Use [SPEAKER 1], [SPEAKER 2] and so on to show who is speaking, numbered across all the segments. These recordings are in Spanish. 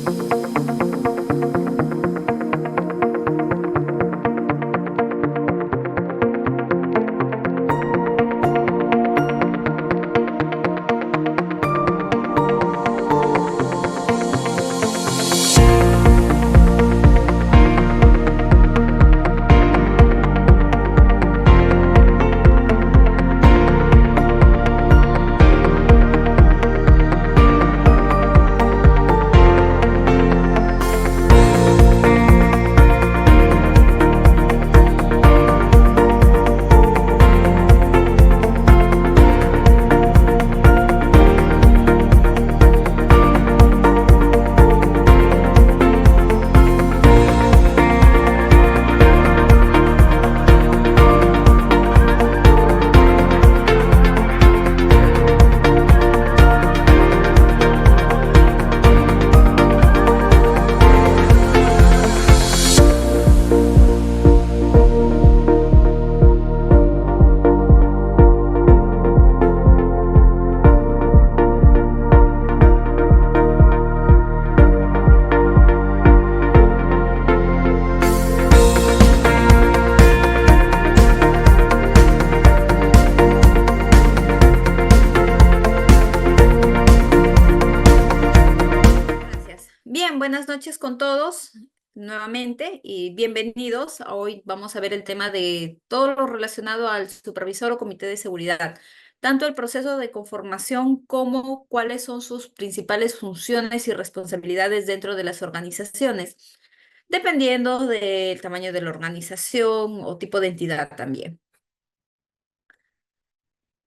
[SPEAKER 1] Gracias. Bien, buenas noches con todos nuevamente y bienvenidos. Hoy vamos a ver el tema de todo lo relacionado al supervisor o comité de seguridad, tanto el proceso de conformación como cuáles son sus principales funciones y responsabilidades dentro de las organizaciones, dependiendo del tamaño de la organización o tipo de entidad también.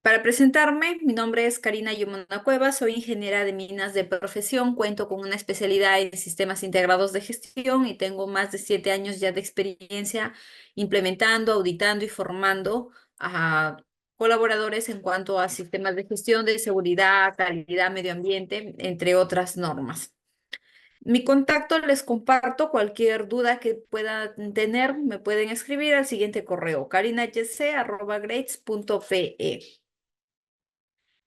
[SPEAKER 1] Para presentarme, mi nombre es Karina Yumona Cuevas, soy ingeniera de minas de profesión, cuento con una especialidad en sistemas integrados de gestión y tengo más de 7 años ya de experiencia implementando, auditando y formando a colaboradores en cuanto a sistemas de gestión de seguridad, calidad, medio ambiente, entre otras normas. Mi contacto les comparto cualquier duda que puedan tener, me pueden escribir al siguiente correo, carinayc@grades.pe.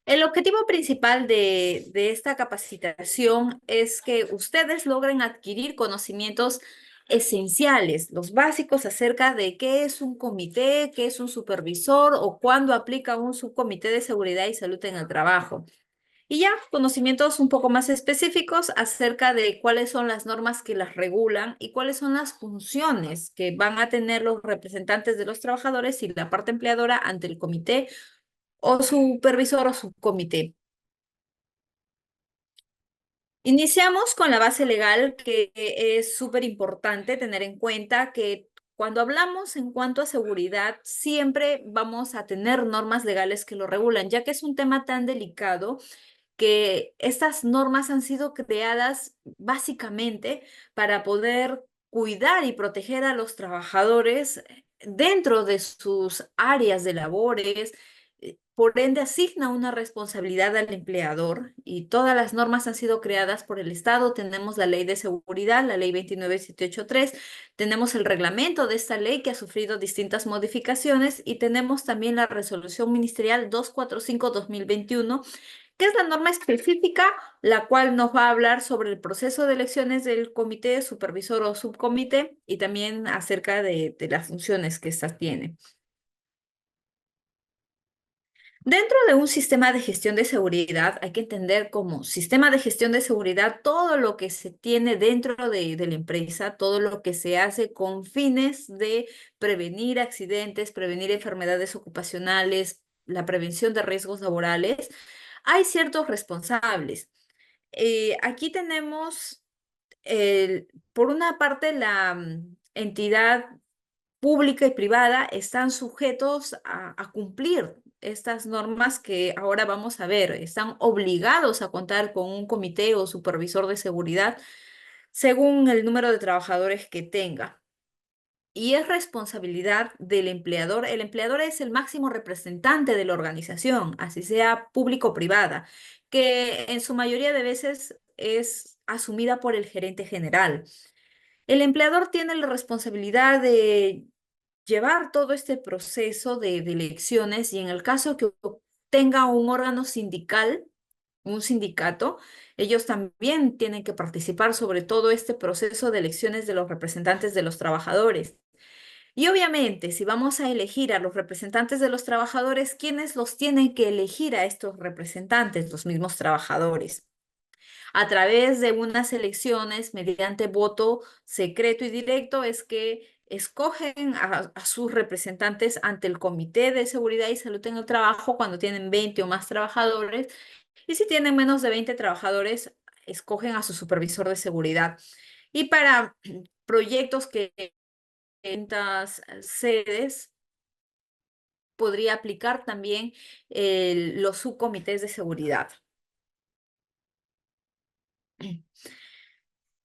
[SPEAKER 1] El objetivo principal de esta capacitación es que ustedes logren adquirir conocimientos esenciales, los básicos acerca de qué es un comité, qué es un supervisor o cuándo aplica un subcomité de seguridad y salud en el trabajo. Y ya, conocimientos un poco más específicos acerca de cuáles son las normas que las regulan y cuáles son las funciones que van a tener los representantes de los trabajadores y la parte empleadora ante el comité o supervisor o subcomité. Iniciamos con la base legal, que es súper importante tener en cuenta que cuando hablamos en cuanto a seguridad, siempre vamos a tener normas legales que lo regulan, ya que es un tema tan delicado que estas normas han sido creadas básicamente para poder cuidar y proteger a los trabajadores dentro de sus áreas de labores. Por ende, asigna una responsabilidad al empleador y todas las normas han sido creadas por el Estado. Tenemos la Ley de Seguridad, la Ley 29783, tenemos el reglamento de esta ley que ha sufrido distintas modificaciones y tenemos también la Resolución Ministerial 245/2021, que es la norma específica, la cual nos va a hablar sobre el proceso de elecciones del comité, supervisor o subcomité y también acerca de las funciones que ésta tiene. Dentro de un sistema de gestión de seguridad, hay que entender como sistema de gestión de seguridad todo lo que se tiene dentro de la empresa, todo lo que se hace con fines de prevenir accidentes, prevenir enfermedades ocupacionales, la prevención de riesgos laborales. Hay ciertos responsables. Aquí tenemos, por una parte, la entidad pública y privada están sujetos a cumplir estas normas que ahora vamos a ver. Están obligados a contar con un comité o supervisor de seguridad según el número de trabajadores que tenga. Y es responsabilidad del empleador. El empleador es el máximo representante de la organización, así sea público o privada, que en su mayoría de veces es asumida por el gerente general. El empleador tiene la responsabilidad de llevar todo este proceso de elecciones y en el caso que tenga un órgano sindical, un sindicato, ellos también tienen que participar sobre todo este proceso de elecciones de los representantes de los trabajadores. Y obviamente, si vamos a elegir a los representantes de los trabajadores, ¿quiénes los tienen que elegir a estos representantes? Los mismos trabajadores. A través de unas elecciones mediante voto secreto y directo es que escogen a sus representantes ante el Comité de Seguridad y Salud en el Trabajo cuando tienen 20 o más trabajadores, y si tienen menos de 20 trabajadores, escogen a su supervisor de seguridad. Y para proyectos que en estas sedes podría aplicar también los subcomités de seguridad.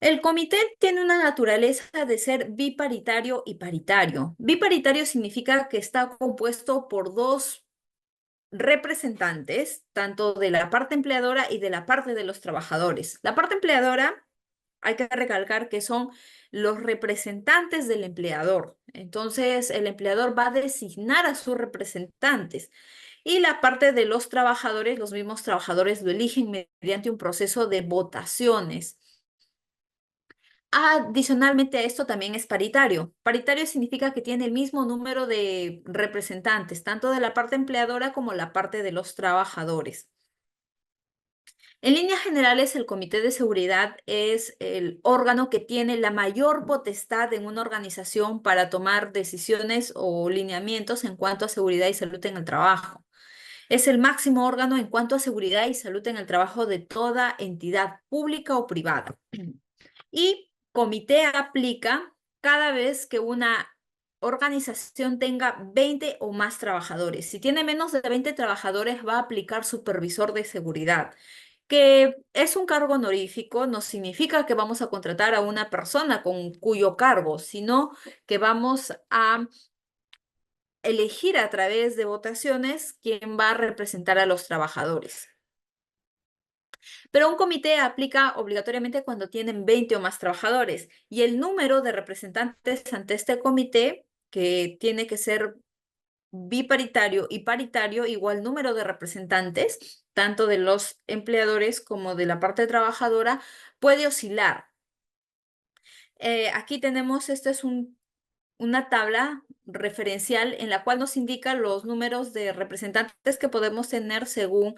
[SPEAKER 1] El comité tiene una naturaleza de ser biparitario y paritario. Biparitario significa que está compuesto por dos representantes, tanto de la parte empleadora y de la parte de los trabajadores. La parte empleadora, hay que recalcar que son los representantes del empleador. Entonces, el empleador va a designar a sus representantes. Y la parte de los trabajadores, los mismos trabajadores lo eligen mediante un proceso de votaciones. Adicionalmente a esto también es paritario. Paritario significa que tiene el mismo número de representantes, tanto de la parte empleadora como la parte de los trabajadores. En líneas generales, el Comité de Seguridad es el órgano que tiene la mayor potestad en una organización para tomar decisiones o lineamientos en cuanto a seguridad y salud en el trabajo. Es el máximo órgano en cuanto a seguridad y salud en el trabajo de toda entidad pública o privada. Y comité aplica cada vez que una organización tenga 20 o más trabajadores. Si tiene menos de 20 trabajadores, va a aplicar supervisor de seguridad, que es un cargo honorífico. No significa que vamos a contratar a una persona con cuyo cargo, sino que vamos a elegir a través de votaciones quién va a representar a los trabajadores. Pero un comité aplica obligatoriamente cuando tienen 20 o más trabajadores, y el número de representantes ante este comité, que tiene que ser biparitario y paritario, igual número de representantes, tanto de los empleadores como de la parte trabajadora, puede oscilar. Aquí tenemos, este es una tabla referencial en la cual nos indica los números de representantes que podemos tener según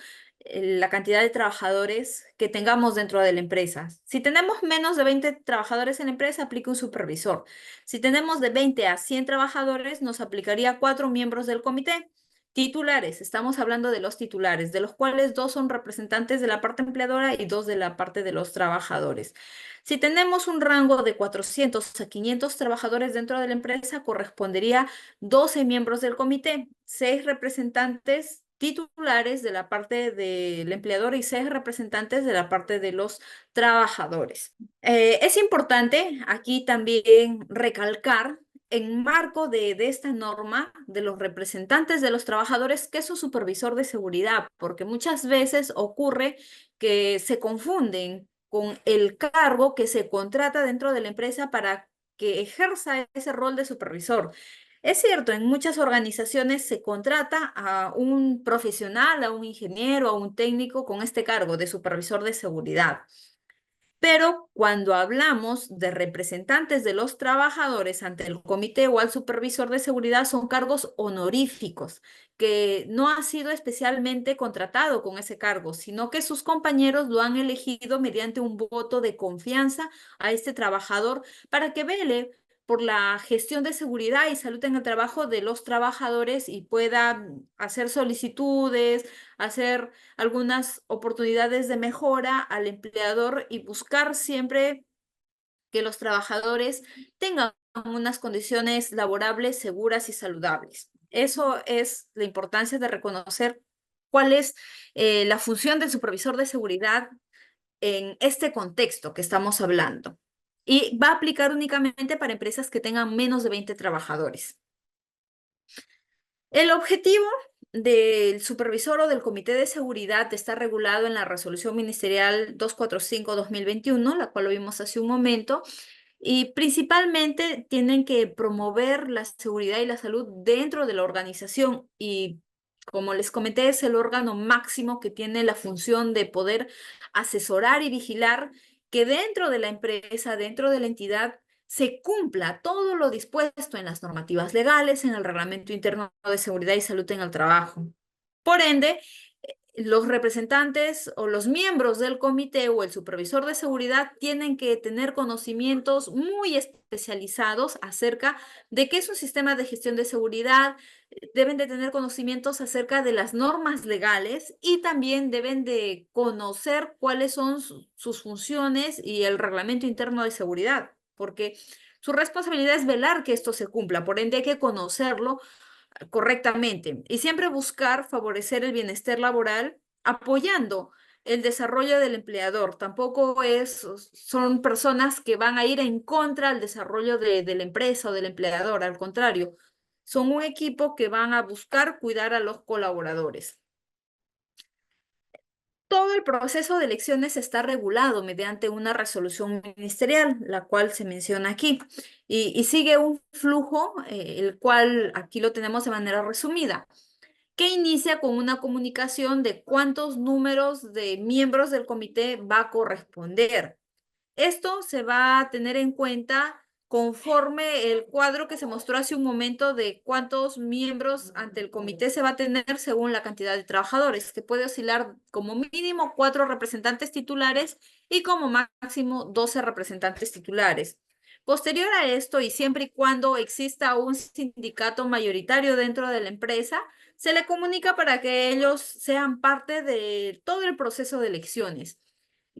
[SPEAKER 1] la cantidad de trabajadores que tengamos dentro de la empresa. Si tenemos menos de 20 trabajadores en la empresa, aplica un supervisor. Si tenemos de 20 a 100 trabajadores, nos aplicaría 4 miembros del comité. Titulares, estamos hablando de los titulares, de los cuales 2 son representantes de la parte empleadora y 2 de la parte de los trabajadores. Si tenemos un rango de 400 a 500 trabajadores dentro de la empresa, correspondería 12 miembros del comité, 6 representantes titulares de la parte del empleador y 6 representantes de la parte de los trabajadores. Es importante aquí también recalcar en marco de esta norma de los representantes de los trabajadores que es un supervisor de seguridad, porque muchas veces ocurre que se confunden con el cargo que se contrata dentro de la empresa para que ejerza ese rol de supervisor. Es cierto, en muchas organizaciones se contrata a un profesional, a un ingeniero, a un técnico con este cargo de supervisor de seguridad. Pero cuando hablamos de representantes de los trabajadores ante el comité o al supervisor de seguridad, son cargos honoríficos, que no ha sido especialmente contratado con ese cargo, sino que sus compañeros lo han elegido mediante un voto de confianza a este trabajador para que vele por la gestión de seguridad y salud en el trabajo de los trabajadores y pueda hacer solicitudes, hacer algunas oportunidades de mejora al empleador y buscar siempre que los trabajadores tengan unas condiciones laborables seguras y saludables. Eso es la importancia de reconocer cuál es la función del supervisor de seguridad en este contexto que estamos hablando. Y va a aplicar únicamente para empresas que tengan menos de 20 trabajadores. El objetivo del supervisor o del comité de seguridad está regulado en la resolución ministerial 245/2021, la cual lo vimos hace un momento, y principalmente tienen que promover la seguridad y la salud dentro de la organización y Como les comenté, es el órgano máximo que tiene la función de poder asesorar y vigilar que dentro de la empresa, dentro de la entidad, se cumpla todo lo dispuesto en las normativas legales, en el Reglamento Interno de Seguridad y Salud en el Trabajo. Por ende, los representantes o los miembros del comité o el supervisor de seguridad tienen que tener conocimientos muy especializados acerca de qué es un sistema de gestión de seguridad, deben de tener conocimientos acerca de las normas legales y también deben de conocer cuáles son sus funciones y el reglamento interno de seguridad, porque su responsabilidad es velar que esto se cumpla, por ende hay que conocerlo correctamente y siempre buscar favorecer el bienestar laboral apoyando el desarrollo del empleador. Tampoco son personas que van a ir en contra del desarrollo de la empresa o del empleador, al contrario, son un equipo que van a buscar cuidar a los colaboradores. Todo el proceso de elecciones está regulado mediante una resolución ministerial, la cual se menciona aquí, y sigue un flujo, el cual aquí lo tenemos de manera resumida, que inicia con una comunicación de cuántos números de miembros del comité va a corresponder. Esto se va a tener en cuenta conforme el cuadro que se mostró hace un momento de cuántos miembros ante el comité se va a tener según la cantidad de trabajadores, que puede oscilar como mínimo 4 representantes titulares y como máximo 12 representantes titulares. Posterior a esto, y siempre y cuando exista un sindicato mayoritario dentro de la empresa, se le comunica para que ellos sean parte de todo el proceso de elecciones,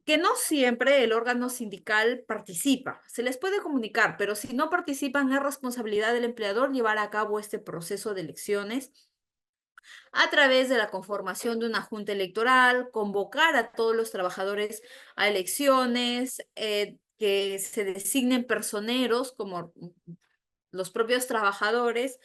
[SPEAKER 1] que no siempre el órgano sindical participa. Se les puede comunicar, pero si no participan, es responsabilidad del empleador llevar a cabo este proceso de elecciones a través de la conformación de una junta electoral, convocar a todos los trabajadores a elecciones, que se designen personeros como los propios trabajadores,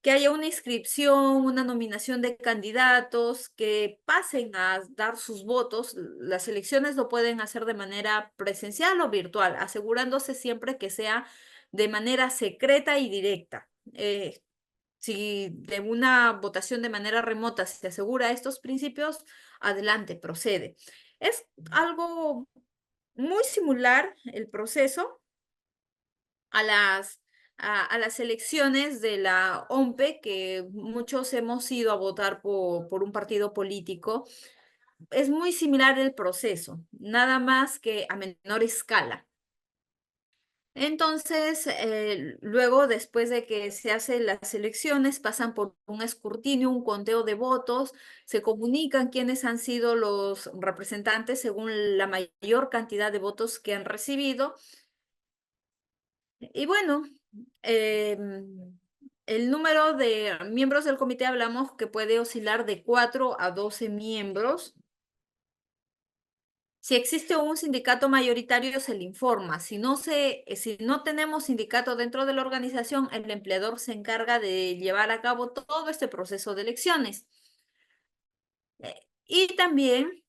[SPEAKER 1] que haya una inscripción, una nominación de candidatos, que pasen a dar sus votos. Las elecciones lo pueden hacer de manera presencial o virtual, asegurándose siempre que sea de manera secreta y directa. Si de una votación de manera remota se asegura estos principios, adelante, procede. Es algo muy similar el proceso a a las elecciones de la OMPE, que muchos hemos ido a votar por un partido político. Es muy similar el proceso, nada más que a menor escala. Entonces, luego, después de que se hacen las elecciones, pasan por un escrutinio, un conteo de votos, se comunican quiénes han sido los representantes según la mayor cantidad de votos que han recibido. Y bueno, el número de miembros del comité hablamos que puede oscilar de 4 a 12 miembros. Si existe un sindicato mayoritario, se le informa. Si no tenemos sindicato dentro de la organización, el empleador se encarga de llevar a cabo todo este proceso de elecciones. Y también,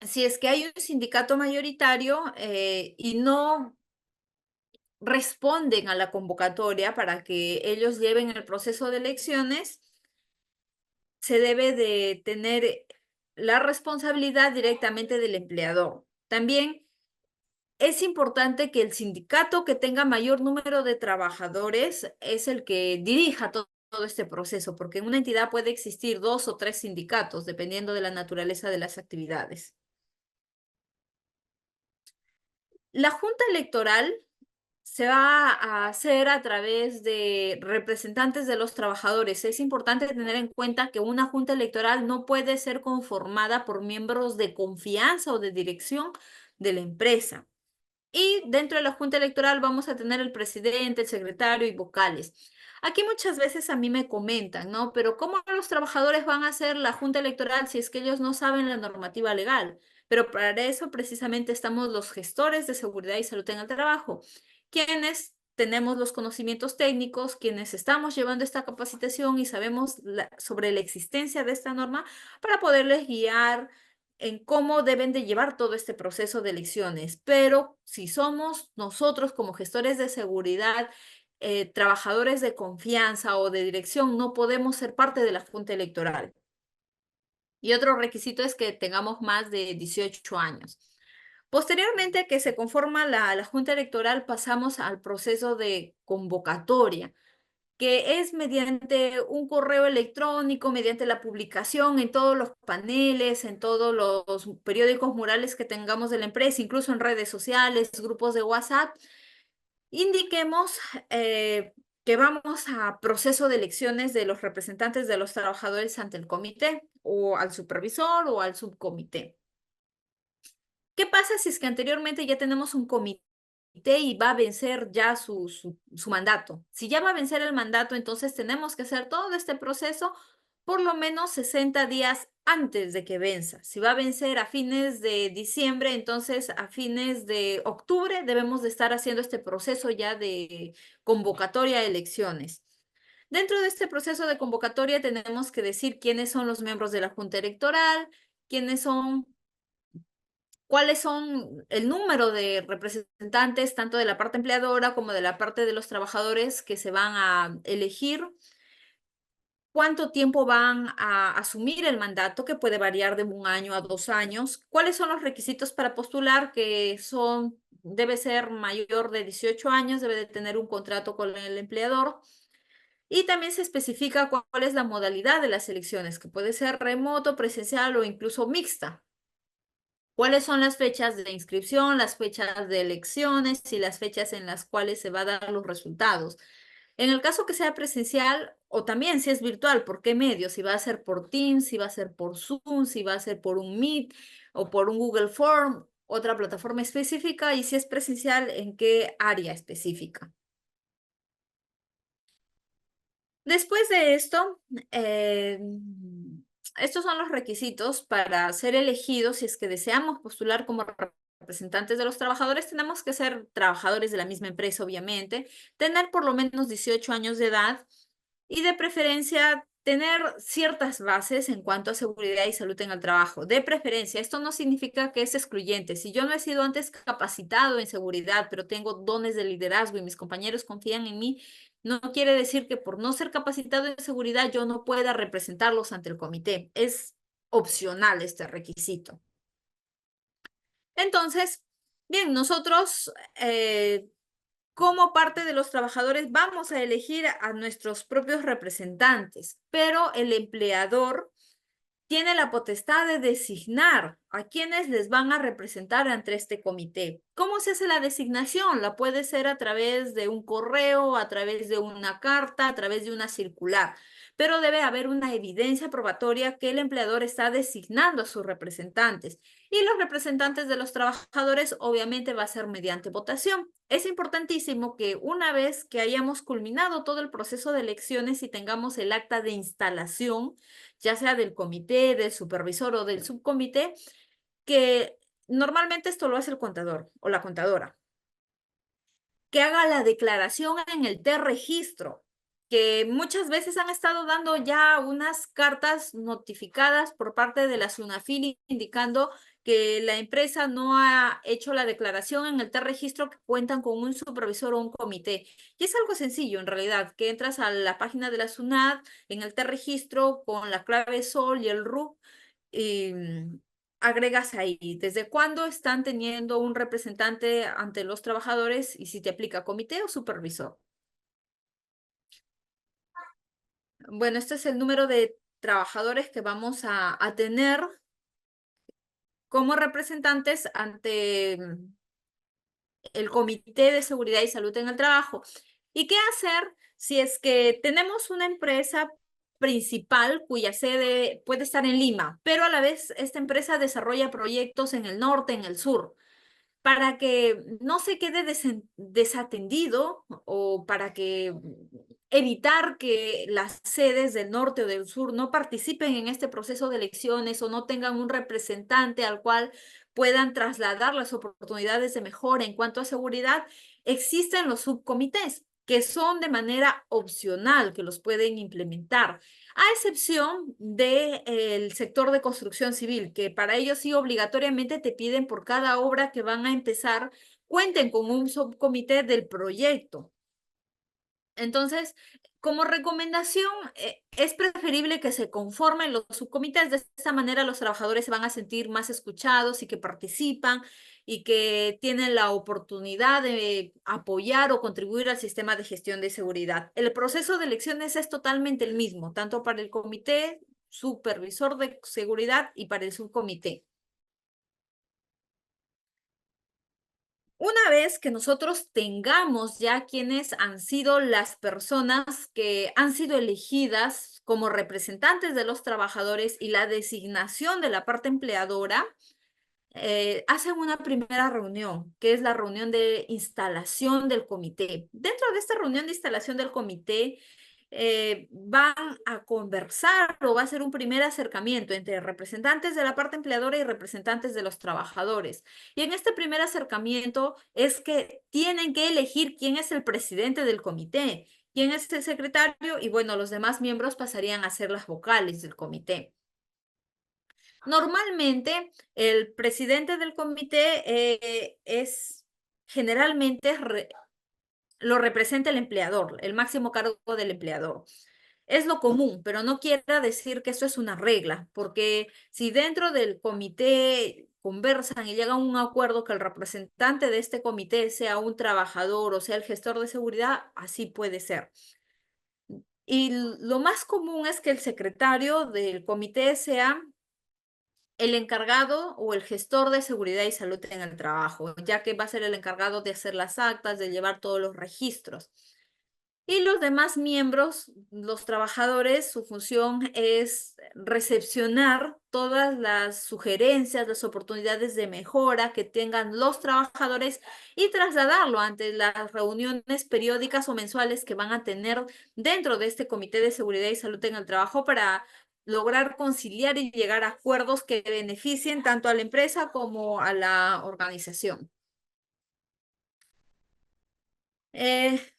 [SPEAKER 1] si es que hay un sindicato mayoritario y no responden a la convocatoria para que ellos lleven el proceso de elecciones, se debe de tener la responsabilidad directamente del empleador. También es importante que el sindicato que tenga mayor número de trabajadores es el que dirija todo este proceso, porque en una entidad puede existir 2 o 3 sindicatos, dependiendo de la naturaleza de las actividades. La junta electoral se va a hacer a través de representantes de los trabajadores. Es importante tener en cuenta que una junta electoral no puede ser conformada por miembros de confianza o de dirección de la empresa. Y dentro de la junta electoral vamos a tener el presidente, el secretario y vocales. Aquí muchas veces a mí me comentan, ¿no? Pero ¿cómo los trabajadores van a hacer la junta electoral si es que ellos no saben la normativa legal? Pero para eso precisamente estamos los gestores de seguridad y salud en el trabajo, quienes tenemos los conocimientos técnicos, quienes estamos llevando esta capacitación y sabemos sobre la existencia de esta norma para poderles guiar en cómo deben de llevar todo este proceso de elecciones. Pero si somos nosotros como gestores de seguridad trabajadores de confianza o de dirección no podemos ser parte de la Junta Electoral. Y otro requisito es que tengamos más de 18 años. Posteriormente que se conforma la Junta Electoral, pasamos al proceso de convocatoria, que es mediante un correo electrónico, mediante la publicación en todos los paneles, en todos los periódicos murales que tengamos de la empresa, incluso en redes sociales, grupos de WhatsApp. Indiquemos que vamos a proceso de elecciones de los representantes de los trabajadores ante el comité o al supervisor o al subcomité. ¿Qué pasa si es que anteriormente ya tenemos un comité y va a vencer ya su mandato? Si ya va a vencer el mandato, entonces tenemos que hacer todo este proceso por lo menos 60 días antes de que venza. Si va a vencer a fines de diciembre, entonces a fines de octubre debemos de estar haciendo este proceso ya de convocatoria a elecciones. Dentro de este proceso de convocatoria tenemos que decir quiénes son los miembros de la Junta Electoral, quiénes son cuáles son el número de representantes, tanto de la parte empleadora como de la parte de los trabajadores que se van a elegir, cuánto tiempo van a asumir el mandato, que puede variar de 1 año a 2 años, cuáles son los requisitos para postular, que son, debe ser mayor de 18 años, debe de tener un contrato con el empleador. Y también se especifica cuál es la modalidad de las elecciones, que puede ser remoto, presencial o incluso mixta. ¿Cuáles son las fechas de inscripción, las fechas de elecciones y las fechas en las cuales se va a dar los resultados? En el caso que sea presencial o también si es virtual, ¿por qué medio? Si va a ser por Teams, si va a ser por Zoom, si va a ser por un Meet o por un Google Form, otra plataforma específica, y si es presencial, ¿en qué área específica? Después de esto, estos son los requisitos para ser elegidos. Si es que deseamos postular como representantes de los trabajadores, tenemos que ser trabajadores de la misma empresa, obviamente, tener por lo menos 18 años de edad y de preferencia tener ciertas bases en cuanto a seguridad y salud en el trabajo. De preferencia, esto no significa que es excluyente. Si yo no he sido antes capacitado en seguridad, pero tengo dones de liderazgo y mis compañeros confían en mí, no quiere decir que por no ser capacitado en seguridad yo no pueda representarlos ante el comité. Es opcional este requisito. Entonces, bien, nosotros como parte de los trabajadores vamos a elegir a nuestros propios representantes, pero el empleador tiene la potestad de designar a quienes les van a representar ante este comité. ¿Cómo se hace la designación? La puede ser a través de un correo, a través de una carta, a través de una circular, pero debe haber una evidencia probatoria que el empleador está designando a sus representantes. Y los representantes de los trabajadores obviamente va a ser mediante votación. Es importantísimo que una vez que hayamos culminado todo el proceso de elecciones y tengamos el acta de instalación, ya sea del comité, del supervisor o del subcomité, que normalmente esto lo hace el contador o la contadora, que haga la declaración en el T-registro, que muchas veces han estado dando ya unas cartas notificadas por parte de la SUNAFIL indicando que la empresa no ha hecho la declaración en el T-registro, que cuentan con un supervisor o un comité. Y es algo sencillo en realidad, que entras a la página de la SUNAT en el T-registro con la clave SOL y el RUC y agregas ahí desde cuándo están teniendo un representante ante los trabajadores y si te aplica comité o supervisor. Bueno, este es el número de trabajadores que vamos a tener como representantes ante el Comité de Seguridad y Salud en el Trabajo. ¿Y qué hacer si es que tenemos una empresa principal cuya sede puede estar en Lima, pero a la vez esta empresa desarrolla proyectos en el norte, en el sur? Para que no se quede desatendido o para que evitar que las sedes del norte o del sur no participen en este proceso de elecciones o no tengan un representante al cual puedan trasladar las oportunidades de mejora en cuanto a seguridad, existen los subcomités que son de manera opcional, que los pueden implementar, a excepción del sector de construcción civil, que para ellos sí obligatoriamente te piden por cada obra que van a empezar, cuenten con un subcomité del proyecto. Entonces, como recomendación, es preferible que se conformen los subcomités. De esta manera los trabajadores se van a sentir más escuchados y que participan y que tienen la oportunidad de apoyar o contribuir al sistema de gestión de seguridad. El proceso de elecciones es totalmente el mismo, tanto para el comité supervisor de seguridad y para el subcomité. Una vez que nosotros tengamos ya quienes han sido las personas que han sido elegidas como representantes de los trabajadores y la designación de la parte empleadora, hacen una primera reunión, que es la reunión de instalación del comité. Dentro de esta reunión de instalación del comité, van a conversar o va a ser un primer acercamiento entre representantes de la parte empleadora y representantes de los trabajadores. Y en este primer acercamiento es que tienen que elegir quién es el presidente del comité, quién es el secretario y bueno, los demás miembros pasarían a ser las vocales del comité. Normalmente, el presidente del comité es generalmente lo representa el empleador, el máximo cargo del empleador. Es lo común, pero no quiere decir que eso es una regla, porque si dentro del comité conversan y llegan a un acuerdo que el representante de este comité sea un trabajador o sea el gestor de seguridad, así puede ser. Y lo más común es que el secretario del comité sea el encargado o el gestor de seguridad y salud en el trabajo, ya que va a ser el encargado de hacer las actas, de llevar todos los registros. Y los demás miembros, los trabajadores, su función es recepcionar todas las sugerencias, las oportunidades de mejora que tengan los trabajadores y trasladarlo ante las reuniones periódicas o mensuales que van a tener dentro de este Comité de Seguridad y Salud en el Trabajo para lograr conciliar y llegar a acuerdos que beneficien tanto a la empresa como a la organización.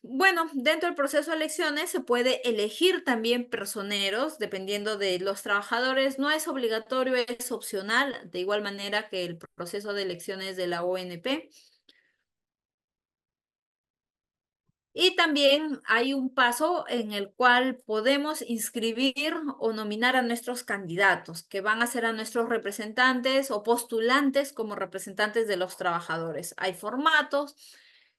[SPEAKER 1] Bueno, dentro del proceso de elecciones se puede elegir también personeros dependiendo de los trabajadores. No es obligatorio, es opcional, de igual manera que el proceso de elecciones de la ONP. Y también hay un paso en el cual podemos inscribir o nominar a nuestros candidatos, que van a ser a nuestros representantes o postulantes como representantes de los trabajadores. Hay formatos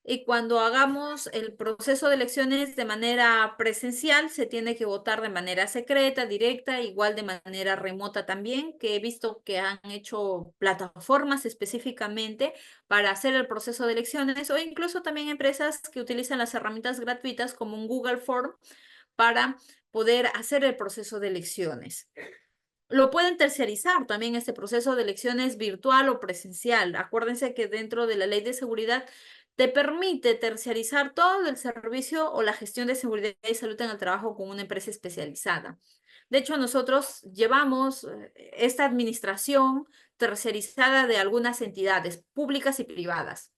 [SPEAKER 1] y cuando hagamos el proceso de elecciones de manera presencial, se tiene que votar de manera secreta, directa, igual de manera remota también, que he visto que han hecho plataformas específicamente para hacer el proceso de elecciones o incluso también empresas que utilizan las herramientas gratuitas como un Google Form para poder hacer el proceso de elecciones. Lo pueden terciarizar también este proceso de elecciones virtual o presencial. Acuérdense que dentro de la ley de seguridad te permite terciarizar todo el servicio o la gestión de seguridad y salud en el trabajo con una empresa especializada. De hecho, nosotros llevamos esta administración terciarizada de algunas entidades públicas y privadas.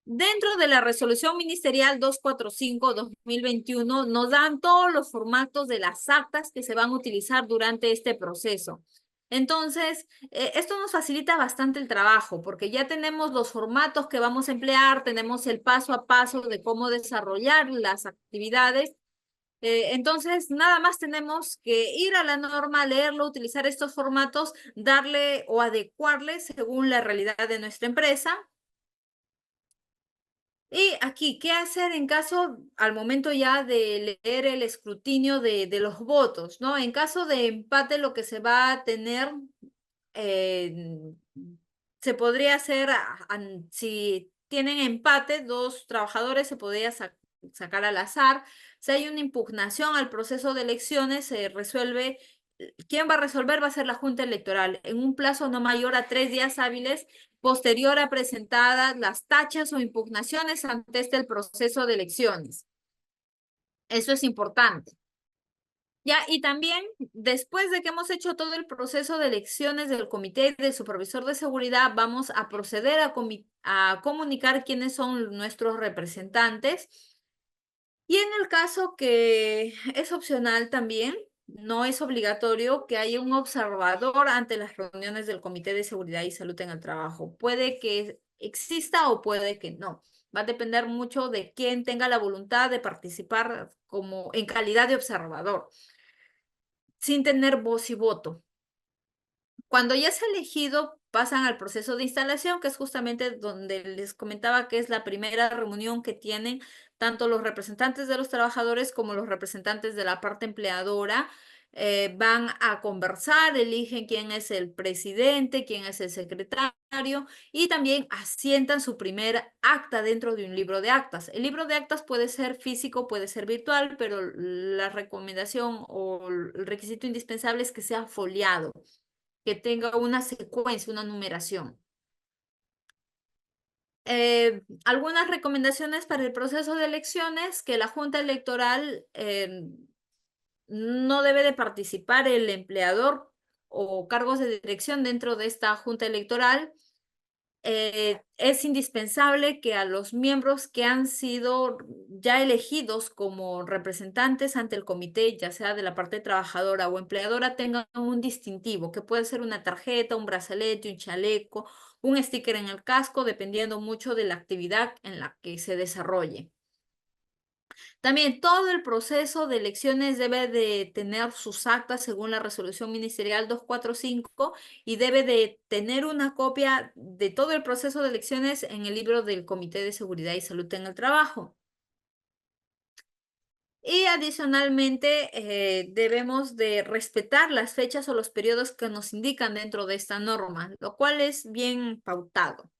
[SPEAKER 1] Dentro de la resolución ministerial 245-2021 nos dan todos los formatos de las actas que se van a utilizar durante este proceso. Entonces, esto nos facilita bastante el trabajo porque ya tenemos los formatos que vamos a emplear, tenemos el paso a paso de cómo desarrollar las actividades. Entonces, nada más tenemos que ir a la norma, leerlo, utilizar estos formatos, darle o adecuarle según la realidad de nuestra empresa. Y aquí, ¿qué hacer en caso, al momento ya de leer el escrutinio de los votos, ¿no? En caso de empate, lo que se va a tener, eh, se podría hacer, si tienen empate, dos trabajadores se podría sacar al azar. Si hay una impugnación al proceso de elecciones, se resuelve. ¿Quién va a resolver? Va a ser la Junta Electoral en un plazo no mayor a 3 días hábiles posterior a presentadas las tachas o impugnaciones ante el proceso de elecciones. Eso es importante. Ya, y también después de que hemos hecho todo el proceso de elecciones del comité de supervisor de seguridad, vamos a proceder a comunicar quiénes son nuestros representantes. Y en el caso que es opcional también, no es obligatorio que haya un observador ante las reuniones del Comité de Seguridad y Salud en el Trabajo. Puede que exista o puede que no. Va a depender mucho de quién tenga la voluntad de participar como en calidad de observador, sin tener voz y voto. Cuando ya se ha elegido, pasan al proceso de instalación, que es justamente donde les comentaba que es la primera reunión que tienen tanto los representantes de los trabajadores como los representantes de la parte empleadora. Van a conversar, eligen quién es el presidente, quién es el secretario y también asientan su primer acta dentro de un libro de actas. El libro de actas puede ser físico, puede ser virtual, pero la recomendación o el requisito indispensable es que sea foliado, que tenga una secuencia, una numeración. Algunas recomendaciones para el proceso de elecciones: que la Junta Electoral no debe de participar el empleador o cargos de dirección dentro de esta Junta Electoral. Es indispensable que a los miembros que han sido ya elegidos como representantes ante el comité, ya sea de la parte trabajadora o empleadora, tengan un distintivo, que puede ser una tarjeta, un brazalete, un chaleco, un sticker en el casco, dependiendo mucho de la actividad en la que se desarrolle. También todo el proceso de elecciones debe de tener sus actas según la resolución ministerial 245 y debe de tener una copia de todo el proceso de elecciones en el libro del Comité de Seguridad y Salud en el Trabajo. Y adicionalmente debemos de respetar las fechas o los periodos que nos indican dentro de esta norma, lo cual es bien pautado.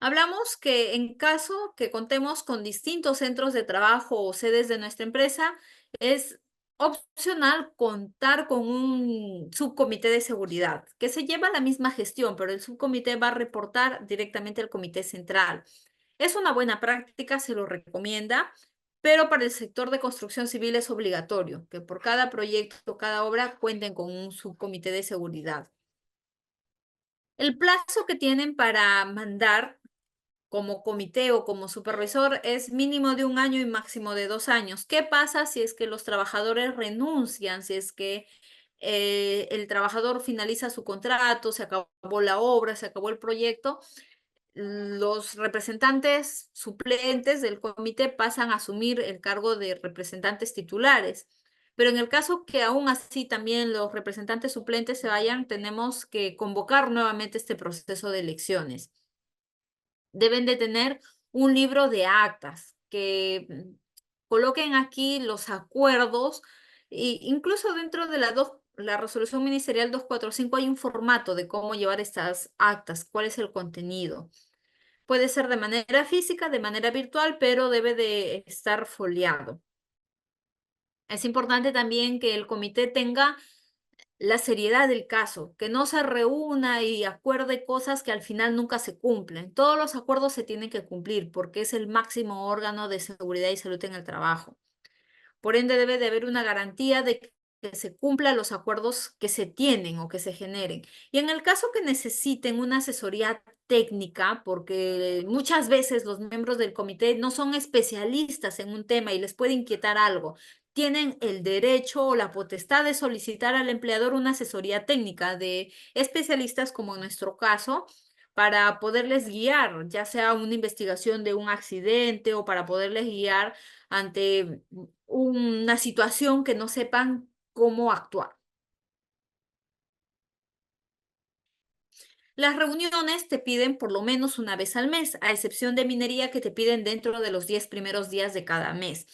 [SPEAKER 1] Hablamos que en caso que contemos con distintos centros de trabajo o sedes de nuestra empresa, es opcional contar con un subcomité de seguridad que se lleva la misma gestión, pero el subcomité va a reportar directamente al comité central. Es una buena práctica, se lo recomienda, pero para el sector de construcción civil es obligatorio que por cada proyecto, cada obra, cuenten con un subcomité de seguridad. El plazo que tienen para mandar como comité o como supervisor es mínimo de 1 año y máximo de 2 años. ¿Qué pasa si es que los trabajadores renuncian, si es que el trabajador finaliza su contrato, se acabó la obra, se acabó el proyecto? Los representantes suplentes del comité pasan a asumir el cargo de representantes titulares. Pero en el caso que aún así también los representantes suplentes se vayan, tenemos que convocar nuevamente este proceso de elecciones. Deben de tener un libro de actas que coloquen aquí los acuerdos, e incluso dentro de la resolución ministerial 245 hay un formato de cómo llevar estas actas, cuál es el contenido. Puede ser de manera física, de manera virtual, pero debe de estar foliado. Es importante también que el comité tenga la seriedad del caso, que no se reúna y acuerde cosas que al final nunca se cumplen. Todos los acuerdos se tienen que cumplir porque es el máximo órgano de seguridad y salud en el trabajo. Por ende, debe de haber una garantía de que se cumplan los acuerdos que se tienen o que se generen. Y en el caso que necesiten una asesoría técnica, porque muchas veces los miembros del comité no son especialistas en un tema y les puede inquietar algo, tienen el derecho o la potestad de solicitar al empleador una asesoría técnica de especialistas, como en nuestro caso, para poderles guiar, ya sea una investigación de un accidente o para poderles guiar ante una situación que no sepan cómo actuar. Las reuniones te piden por lo menos una vez al mes, a excepción de minería que te piden dentro de los 10 primeros días de cada mes.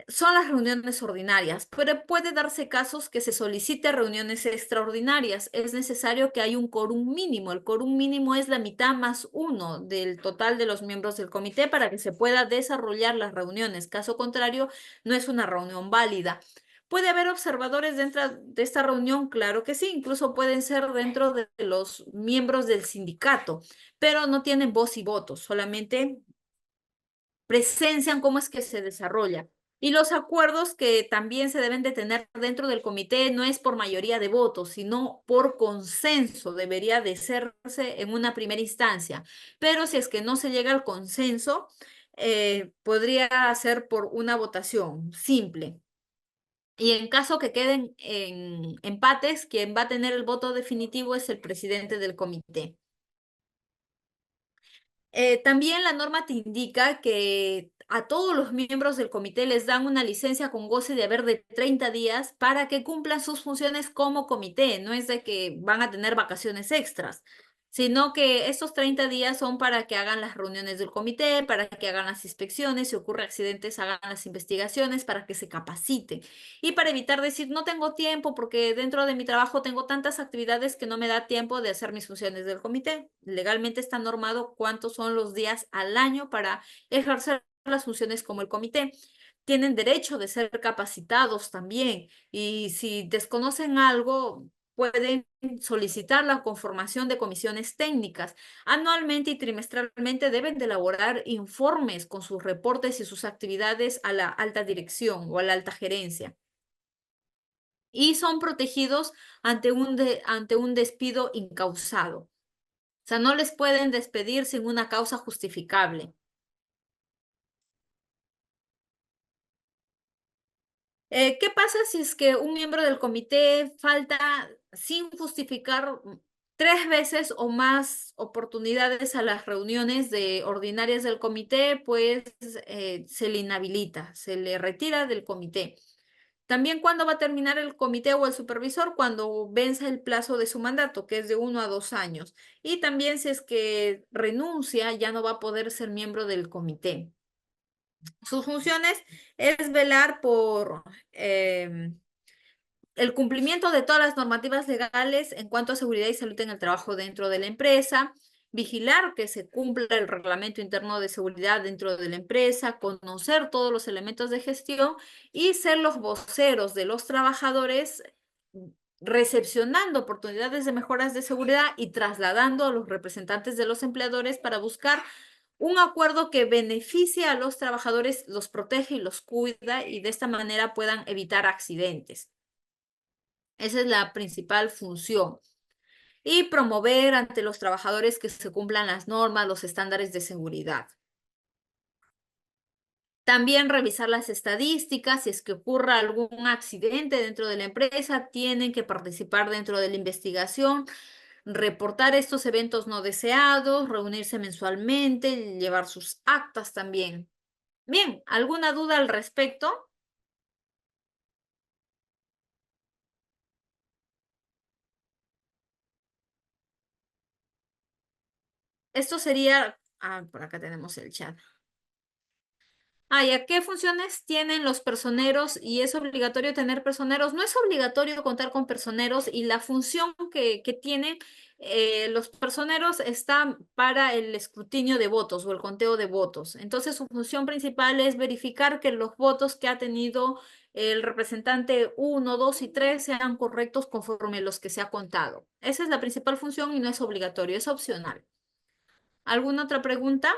[SPEAKER 1] Son las reuniones ordinarias, pero puede darse casos que se solicite reuniones extraordinarias. Es necesario que haya un quórum mínimo. El quórum mínimo es la mitad más uno del total de los miembros del comité para que se pueda desarrollar las reuniones. Caso contrario, no es una reunión válida. ¿Puede haber observadores dentro de esta reunión? Claro que sí, incluso pueden ser dentro de los miembros del sindicato, pero no tienen voz y voto, solamente presencian cómo es que se desarrolla. Y los acuerdos que también se deben de tener dentro del comité no es por mayoría de votos, sino por consenso, debería de hacerse en una primera instancia. Pero si es que no se llega al consenso, podría ser por una votación simple. Y en caso que queden en empates, quien va a tener el voto definitivo es el presidente del comité. También la norma te indica que a todos los miembros del comité les dan una licencia con goce de haber de 30 días para que cumplan sus funciones como comité. No es de que van a tener vacaciones extras, sino que estos 30 días son para que hagan las reuniones del comité, para que hagan las inspecciones, si ocurre accidentes, hagan las investigaciones, para que se capaciten. Y para evitar decir, no tengo tiempo porque dentro de mi trabajo tengo tantas actividades que no me da tiempo de hacer mis funciones del comité. Legalmente está normado cuántos son los días al año para ejercer las funciones como el comité. Tienen derecho de ser capacitados también y si desconocen algo, pueden solicitar la conformación de comisiones técnicas. Anualmente y trimestralmente deben de elaborar informes con sus reportes y sus actividades a la alta dirección o a la alta gerencia y son protegidos ante un despido incausado. O sea, no les pueden despedir sin una causa justificable. ¿Qué pasa si es que un miembro del comité falta sin justificar 3 veces o más oportunidades a las reuniones ordinarias del comité? Pues se le inhabilita, se le retira del comité. También cuándo va a terminar el comité o el supervisor, cuando vence el plazo de su mandato, que es de 1 a 2 años. Y también si es que renuncia, ya no va a poder ser miembro del comité. Sus funciones es velar por el cumplimiento de todas las normativas legales en cuanto a seguridad y salud en el trabajo dentro de la empresa, vigilar que se cumpla el reglamento interno de seguridad dentro de la empresa, conocer todos los elementos de gestión y ser los voceros de los trabajadores, recepcionando oportunidades de mejoras de seguridad y trasladando a los representantes de los empleadores para buscar un acuerdo que beneficie a los trabajadores, los protege y los cuida y de esta manera puedan evitar accidentes. Esa es la principal función. Y promover ante los trabajadores que se cumplan las normas, los estándares de seguridad. También revisar las estadísticas, si es que ocurra algún accidente dentro de la empresa, tienen que participar dentro de la investigación, reportar estos eventos no deseados, reunirse mensualmente, llevar sus actas también. Bien, ¿alguna duda al respecto? Esto sería, por acá tenemos el chat. ¿A qué funciones tienen los personeros y es obligatorio tener personeros? No es obligatorio contar con personeros y la función que tienen los personeros está para el escrutinio de votos o el conteo de votos. Entonces, su función principal es verificar que los votos que ha tenido el representante 1, 2 y 3 sean correctos conforme los que se ha contado. Esa es la principal función y no es obligatorio, es opcional. ¿Alguna otra pregunta?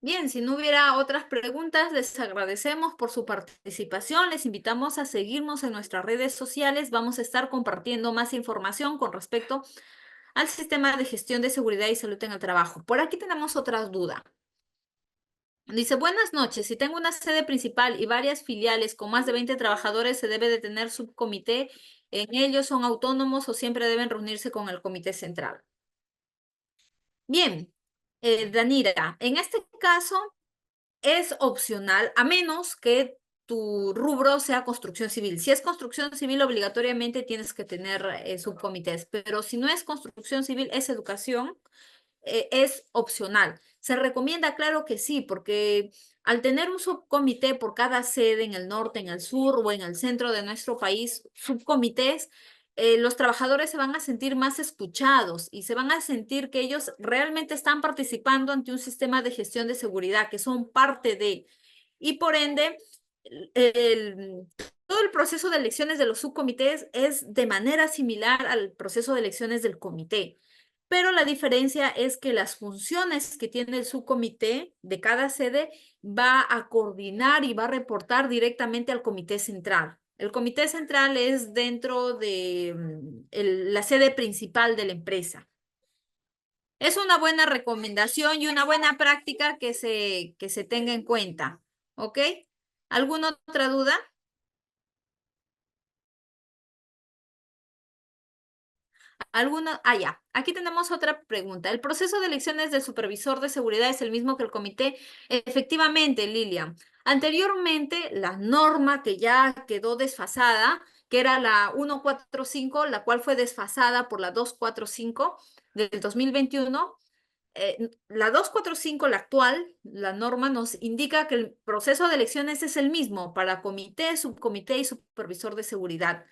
[SPEAKER 1] Bien, si no hubiera otras preguntas, les agradecemos por su participación. Les invitamos a seguirnos en nuestras redes sociales. Vamos a estar compartiendo más información con respecto al sistema de gestión de seguridad y salud en el trabajo. Por aquí tenemos otra duda. Dice, buenas noches. Si tengo una sede principal y varias filiales con más de 20 trabajadores, ¿se debe de tener subcomité? ¿En ellos son autónomos o siempre deben reunirse con el comité central? Bien, Danira, en este caso es opcional, a menos que tu rubro sea construcción civil. Si es construcción civil, obligatoriamente tienes que tener subcomités, pero si no es construcción civil, es educación, es opcional. Se recomienda, claro que sí, porque al tener un subcomité por cada sede en el norte, en el sur o en el centro de nuestro país, subcomités, los trabajadores se van a sentir más escuchados y se van a sentir que ellos realmente están participando ante un sistema de gestión de seguridad, que son parte de, y por ende, el, todo el proceso de elecciones de los subcomités es de manera similar al proceso de elecciones del comité. Pero la diferencia es que las funciones que tiene el subcomité de cada sede va a coordinar y va a reportar directamente al comité central. El comité central es dentro de la sede principal de la empresa. Es una buena recomendación y una buena práctica que se tenga en cuenta. ¿Ok? ¿Alguna otra duda? ¿Alguna? Ah, ya. Aquí tenemos otra pregunta. ¿El proceso de elecciones del supervisor de seguridad es el mismo que el comité? Efectivamente, Lilian. Anteriormente, la norma que ya quedó desfasada, que era la 145, la cual fue desfasada por la 245 del 2021. La 245, la actual, la norma nos indica que el proceso de elecciones es el mismo para comité, subcomité y supervisor de seguridad.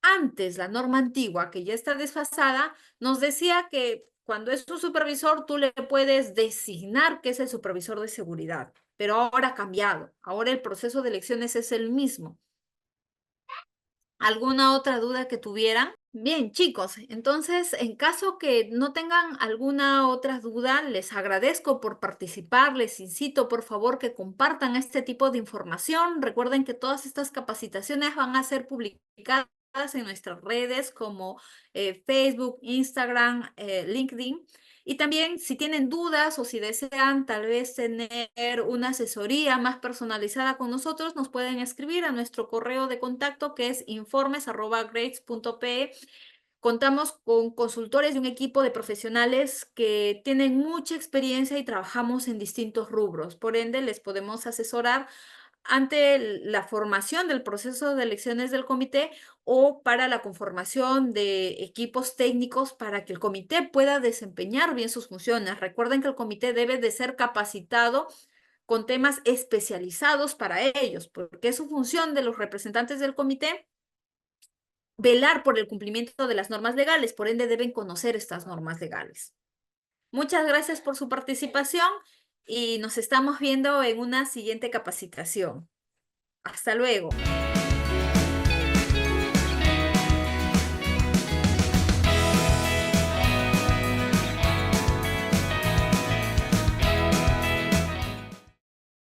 [SPEAKER 1] Antes, la norma antigua, que ya está desfasada, nos decía que cuando es un supervisor, tú le puedes designar que es el supervisor de seguridad, pero ahora ha cambiado. Ahora el proceso de elecciones es el mismo. ¿Alguna otra duda que tuvieran? Bien, chicos, entonces, en caso que no tengan alguna otra duda, les agradezco por participar, les incito por favor que compartan este tipo de información. Recuerden que todas estas capacitaciones van a ser publicadas en nuestras redes como Facebook, Instagram, LinkedIn. Y también si tienen dudas o si desean tal vez tener una asesoría más personalizada con nosotros, nos pueden escribir a nuestro correo de contacto que es informes@grades.pe. Contamos con consultores de un equipo de profesionales que tienen mucha experiencia y trabajamos en distintos rubros. Por ende, les podemos asesorar ante la formación del proceso de elecciones del comité o para la conformación de equipos técnicos para que el comité pueda desempeñar bien sus funciones. Recuerden que el comité debe de ser capacitado con temas especializados para ellos, porque es su función de los representantes del comité velar por el cumplimiento de las normas legales, por ende deben conocer estas normas legales. Muchas gracias por su participación y nos estamos viendo en una siguiente capacitación. Hasta luego.